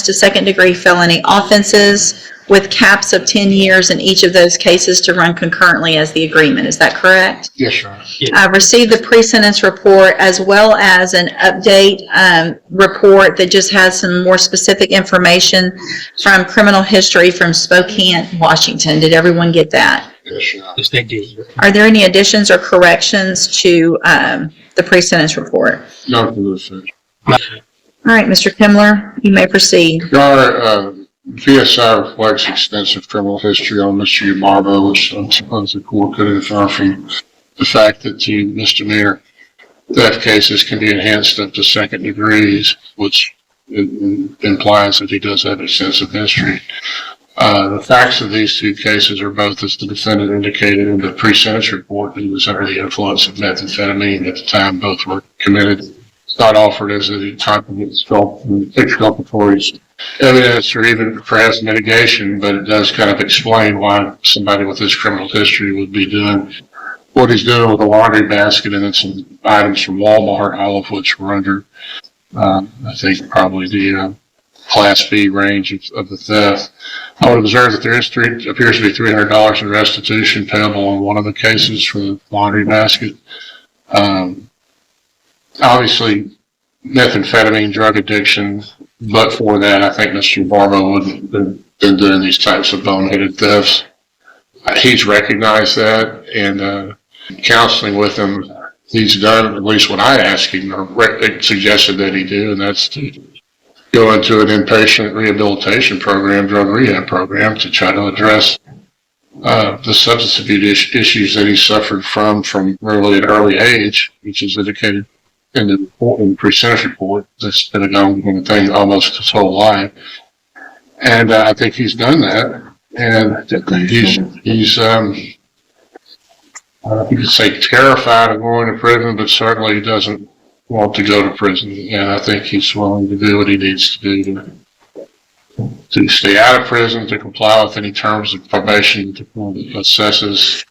to second-degree felony offenses with caps of 10 years in each of those cases to run concurrently as the agreement. Is that correct? Yes, Your Honor. I received the pre-sentence report as well as an update report that just has some more specific information from criminal history from Spokane, Washington. Did everyone get that? Yes, Your Honor. Yes, they did. Are there any additions or corrections to the pre-sentence report? No, for this, sir. All right, Mr. Kimler, you may proceed. Your Honor, PSI reflects extensive criminal history on Mr. Yabarbo, which I suppose the court could infer from the fact that two misdemeanor theft cases can be enhanced up to second degrees, which implies that he does have extensive history. The facts of these two cases are both, as the defendant indicated in the pre-sentence report, he was under the influence of methamphetamine at the time both were committed. It's not offered as a type of exculpatory evidence or even perhaps mitigation, but it does kind of explain why somebody with this criminal history would be doing what he's doing with a laundry basket and then some items from Walmart, all of which were under, I think, probably the Class B range of the theft. I would observe that there appears to be $300 in restitution payable on one of the cases for the laundry basket. Obviously, methamphetamine, drug addiction, but for that, I think Mr. Barbo wouldn't have been doing these types of boneheaded thefts. He's recognized that, and counseling with him, he's done at least what I asked him or suggested that he do, and that's to go into an inpatient rehabilitation program, drug rehab program, to try to address the substance abuse issues that he suffered from really an early age, which is indicated in the pre-sentence report. That's been an ongoing thing almost his whole life. And I think he's done that. And he's you could say terrified of going to prison, but certainly he doesn't want to go to prison. And I think he's willing to do what he needs to do to stay out of prison, to comply with any terms of probation that the court assesses.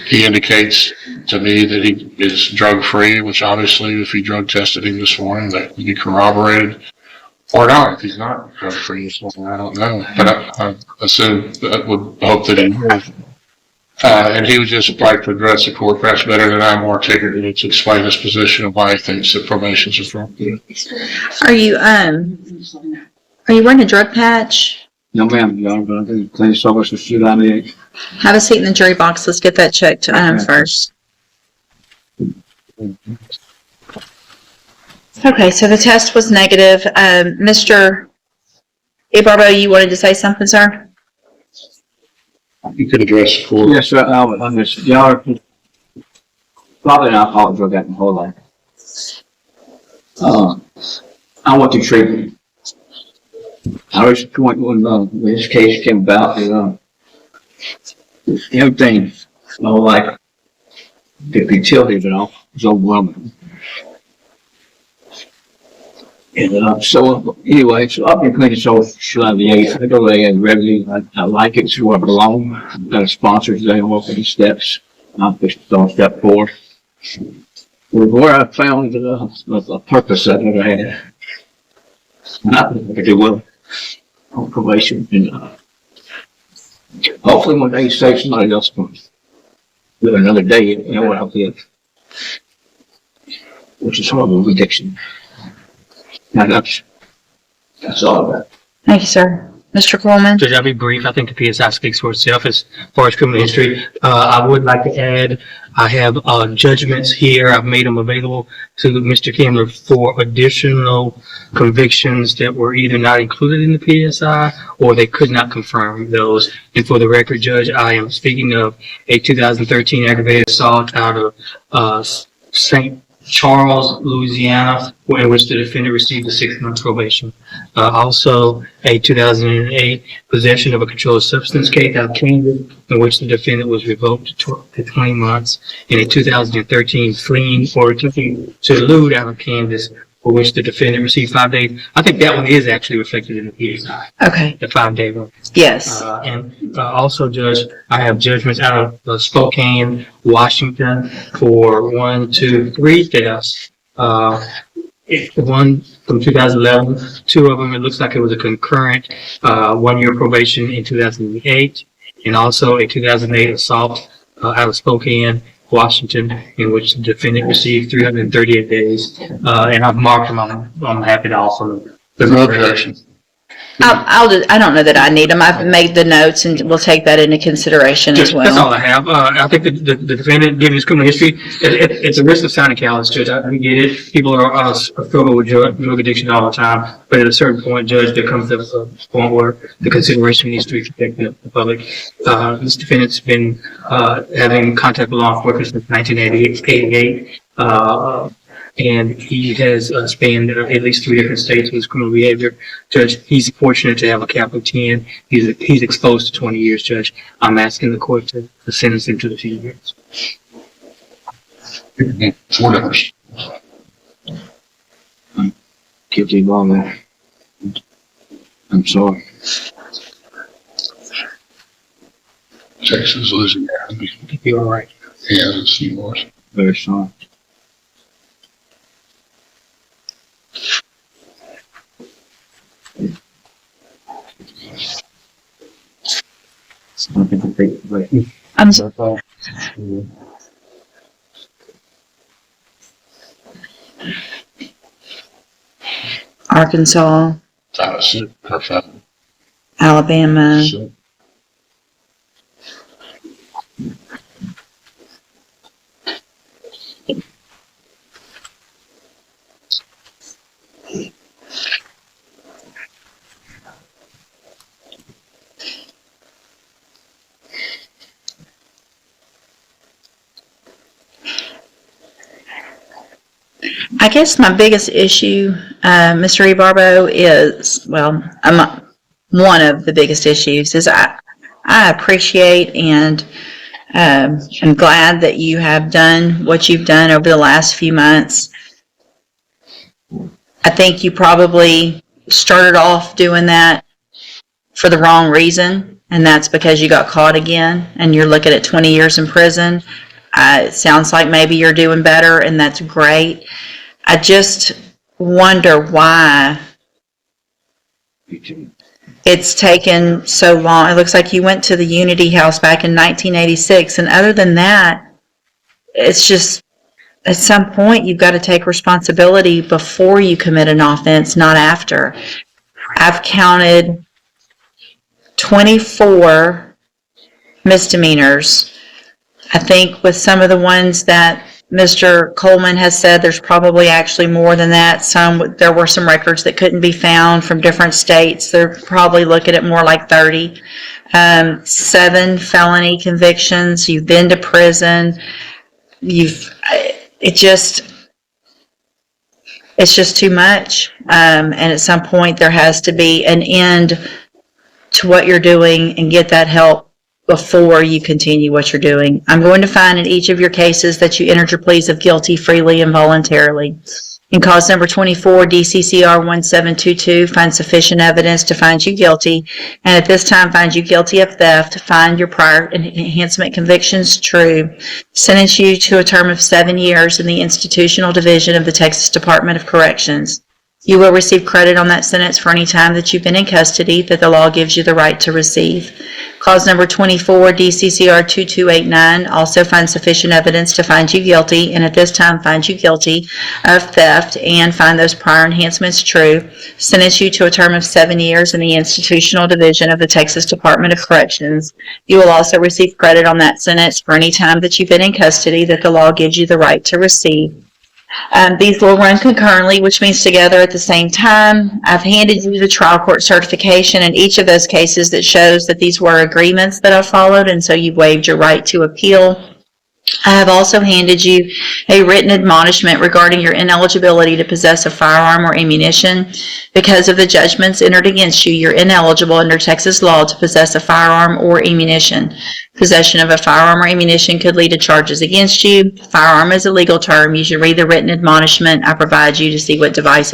He indicates to me that he is drug-free, which obviously if he drug tested him this morning, that could be corroborated. Or not, if he's not drug-free this morning, I don't know. But I assume, I would hope that he is. And he would just like to address the court perhaps better than I'm more articulate to explain his position of why he thinks that probation is wrong. Are you wearing a drug patch? No, ma'am. No, I'm going to clean service with 298. Have a seat in the jury box. Let's get that checked first. Okay, so the test was negative. Mr. Ibarbo, you wanted to say something, sir? You could address the court. Yes, sir. I'm just, y'all are probably an alcoholic drug addict my whole life. I went through treatment. I was at the point when this case came about, everything, my whole life, the utility of it all was overwhelming. And so anyway, so I've been cleaning service for 298. I go there regularly. I like it. It's where I belong. I've got a sponsor today. I'm walking these steps. I'm fixed on step 4. Where I found a purpose I never had. Nothing I could do well on probation. And hopefully one day save somebody else from live another day, you know what I'll live. Which is horrible addiction. Now that's all of that. Thank you, sir. Mr. Coleman? Judge, I'll be brief. I think the PSI speaks for itself as far as criminal history. I would like to add, I have judgments here. I've made them available to Mr. Kimler for additional convictions that were either not included in the PSI or they could not confirm those. And for the record, Judge, I am speaking of a 2013 aggravated assault out of St. Charles, Louisiana, in which the defendant received a 6-month probation. Also, a 2008 possession of a controlled substance case out of Kansas, in which the defendant was revoked to 20 months. And a 2013 fleeing or attempting to elude out of Kansas, for which the defendant received 5 days. I think that one is actually reflected in the PSI. Okay. The 5-day one. Yes. Also, Judge, I have judgments out of Spokane, Washington for 1, 2, 3 thefts One from 2011, two of them, it looks like it was a concurrent 1-year probation in 2008, and also a 2008 assault out of Spokane, Washington, in which the defendant received 338 days. And I've marked them. I'm happy to offer them. No objection. I don't know that I need them. I've made the notes and we'll take that into consideration as That's all well. I have. I think the defendant, given his criminal history, it's a risk of sounding callous, Judge. I get it. People are struggle with drug addiction all the time. But at a certain point, Judge, there comes a point where the consideration needs to be protected the public. This defendant's been having contact with law enforcement since 1988. And he has spanned at least 3 different states with his criminal behavior. Judge, he's fortunate to have a cap of 10. He's exposed to 20 years, Judge. I'm asking the court to sentence him to the few years. $4. Guilty longer. I'm sorry. Texas is losing. You're all right. He hasn't seen yours. Very sorry. Something to take away. I'm so, Arkansas, Tennessee. Perfect. Alabama, So, I guess my biggest issue, Mr. Ebarbo, is, well, one of the biggest issues is I appreciate and I'm glad that you have done what you've done over the last few months. I think you probably started off doing that for the wrong reason, and that's because you got caught again and you're looking at 20 years in prison. It sounds like maybe you're doing better, and that's great. I just wonder why it's taken so long. It looks like you went to the Unity House back in 1986, and other than that, it's just at some point you've got to take responsibility before you commit an offense, not after. I've counted 24 misdemeanors. I think with some of the ones that Mr. Coleman has said, there's probably actually more than that. There were some records that couldn't be found from different states. They're probably looking at more like 30. 7 felony convictions. You've been to prison. It's just too much. And at some point there has to be an end to what you're doing and get that help before you continue what you're doing. I'm going to find in each of your cases that you entered your pleas of guilty freely and voluntarily. In cause number 24, DCCR 1722, find sufficient evidence to find you guilty, and at this time find you guilty of theft, find your prior enhancement convictions true, sentence you to a term of 7 years in the institutional division of the Texas Department of Corrections. You will receive credit on that sentence for any time that you've been in custody that the law gives you the right to receive. Cause number 24, DCCR 2289, also find sufficient evidence to find you guilty, and at this time find you guilty of theft and find those prior enhancements true. Sentence you to a term of 7 years in the institutional division of the Texas Department of Corrections. You will also receive credit on that sentence for any time that you've been in custody that the law gives you the right to receive. These will run concurrently, which means together at the same time. I've handed you the trial court certification in each of those cases that shows that these were agreements that I followed, and so you've waived your right to appeal. I have also handed you a written admonishment regarding your ineligibility to possess a firearm or ammunition. Because of the judgments entered against you, you're ineligible under Texas law to possess a firearm or ammunition. Possession of a firearm or ammunition could lead to charges against you. Firearm is a legal term. You should read the written admonishment I provide you to see what devices